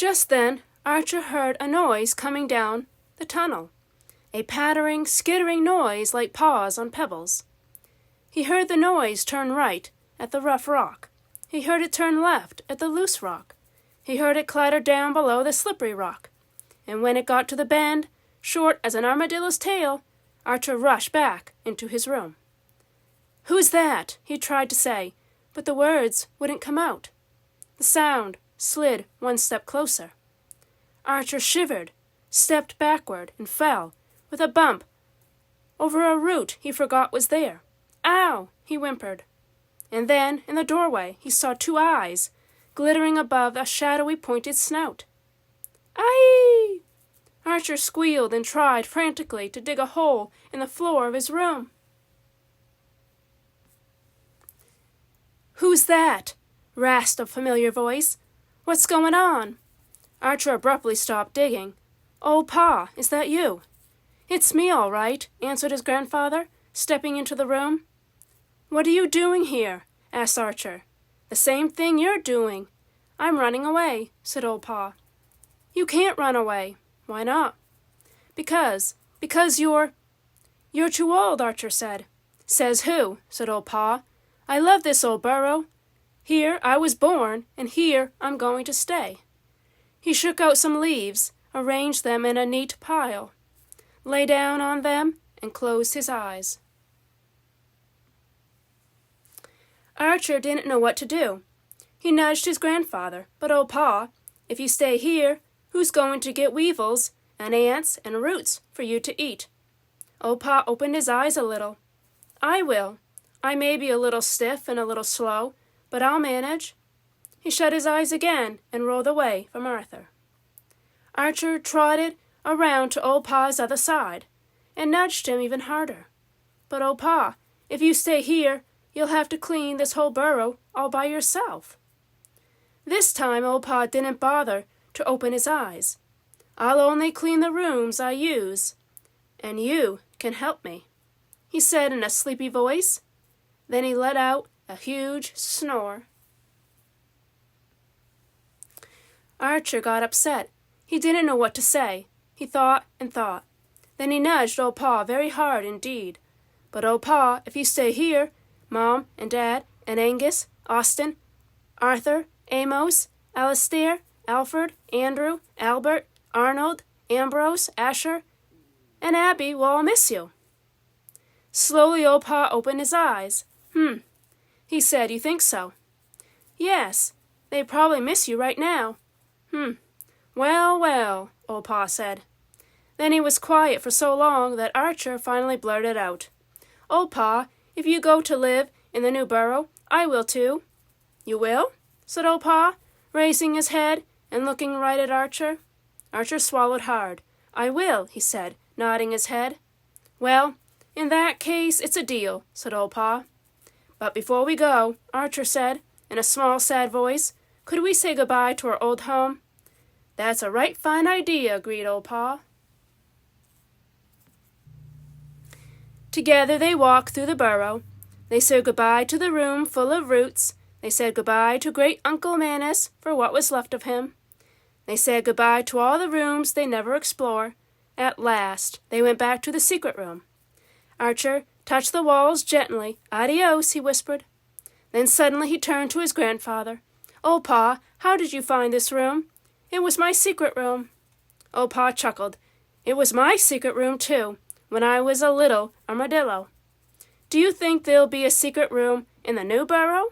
Just then Archer heard a noise coming down the tunnel, a pattering, skittering noise like paws on pebbles. He heard the noise turn right at the rough rock. He heard it turn left at the loose rock. He heard it clatter down below the slippery rock. And when it got to the bend, short as an armadillo's tail, Archer rushed back into his room. "Who's that?" he tried to say, but the words wouldn't come out. The sound slid one step closer. Archer shivered, stepped backward, and fell, with a bump, over a root he forgot was there. "Ow!" he whimpered. And then, in the doorway, he saw two eyes, glittering above a shadowy pointed snout. "Aye!" Archer squealed and tried frantically to dig a hole in the floor of his room. "Who's that?" rasped a familiar voice. "What's going on?" Archer abruptly stopped digging. "Oh, Pa, is that you?" "It's me, all right," answered his grandfather, stepping into the room. "What are you doing here?" asked Archer. "The same thing you're doing." "I'm running away," said old Pa. "You can't run away." "Why not?" Because you're too old," Archer said. "Says who?" said old Pa. "I love this old burrow. Here I was born, and here I'm going to stay." He shook out some leaves, arranged them in a neat pile, lay down on them, and closed his eyes. Archer didn't know what to do. He nudged his grandfather. "But, old Pa, if you stay here, who's going to get weevils and ants and roots for you to eat?" Old Pa opened his eyes a little. "I will. I may be a little stiff and a little slow, but I'll manage." He shut his eyes again and rolled away from Arthur. Archer trotted around to old Pa's other side and nudged him even harder. "But, old Pa, if you stay here, you'll have to clean this whole burrow all by yourself." This time old Pa didn't bother to open his eyes. "I'll only clean the rooms I use, and you can help me," he said in a sleepy voice. Then he let out a huge snore. Archer got upset. He didn't know what to say. He thought and thought. Then he nudged old Pa very hard indeed. "But, old Pa, if you stay here, Mom and Dad and Angus, Austin, Arthur, Amos, Alistair, Alfred, Andrew, Albert, Arnold, Ambrose, Asher, and Abby will all miss you." Slowly old Pa opened his eyes. He said, "You think so?" "Yes, they probably miss you right now." Well, well," old Pa said. Then he was quiet for so long that Archer finally blurted out, "Old Pa, if you go to live in the new burrow, I will too." "You will?" said old Pa, raising his head and looking right at Archer. Archer swallowed hard. "I will," he said, nodding his head. "Well, in that case, it's a deal," said old Pa. "But before we go," Archer said, in a small, sad voice, "could we say goodbye to our old home?" "That's a right fine idea," agreed old Pa. Together they walked through the burrow. They said goodbye to the room full of roots. They said goodbye to great Uncle Manus for what was left of him. They said goodbye to all the rooms they never explore. At last, they went back to the secret room. Archer touched the walls gently. "Adios," he whispered. Then suddenly he turned to his grandfather. "Old Pa, how did you find this room?" "It was my secret room." Old Pa chuckled. "It was my secret room, too, when I was a little armadillo." "Do you think there'll be a secret room in the new burrow?"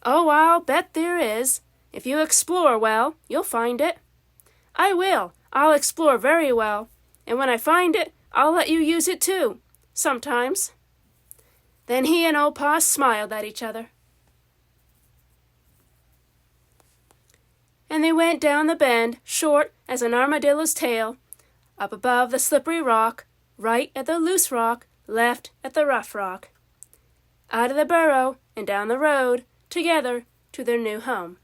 "Oh, I'll bet there is. If you explore well, you'll find it." "I will. I'll explore very well. And when I find it, I'll let you use it too. Sometimes." Then he and old Pa smiled at each other. And they went down the bend, short as an armadillo's tail, up above the slippery rock, right at the loose rock, left at the rough rock, out of the burrow and down the road, together to their new home.